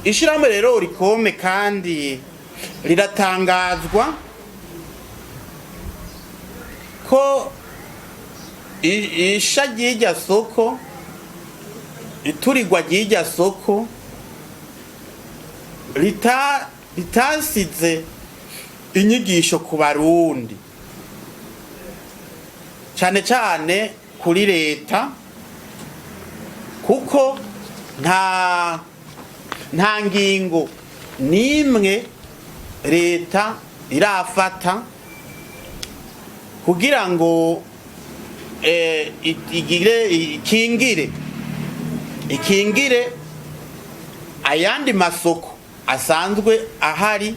ishirahamwe rero rikome kandi riratangazwa ko isha ry'irya soko, iturirwa ry'irya soko ritasize inyigisho ku barundi, cane cane kuri leta, kuko nta ngingo nimwe leta irafata kugira ngo ikingire ayandi masoko asanzwe ahari,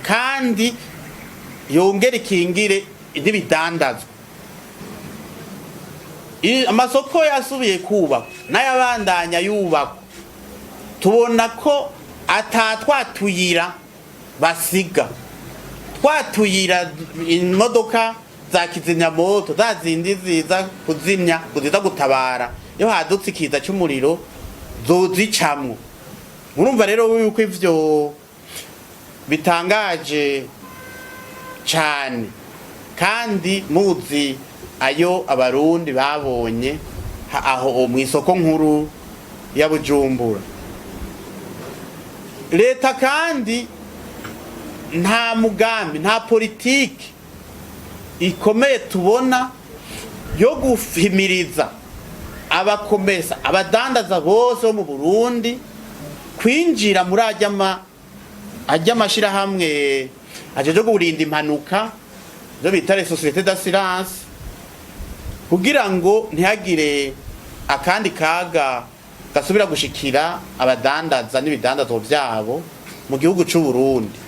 kandi yongere ikingire n'ibidandazwa. Amasoko yasubiye kubakwa n'ayabandanya yubakwa, tubona ko atatwatuyira basiga, twatuyira imodoka za kizimyamoto za zindi ziza kuzimya, kuziza gutabara iyo hadutse ikiza cy'umuriro zozicamwo. Murumva rero yuko ivyo bitangaje cyane, kandi muzi ayo abarundi babonye aho mu isoko nkuru ya Bujumbura. Leta kandi nta mugambi, nta politiki ikomeye tubona yo guhimiriza abakomesa, abadandaza bose bo mu Burundi kwinjira muri ajya amashirahamwe ajeje kurinda impanuka, byo bita les sociétés d'assurance, kugira ngo ntihagire akandi kaga gasubira gushikira abadandaza n'ibidandazwa byabo mu gihugu cy'u Burundi.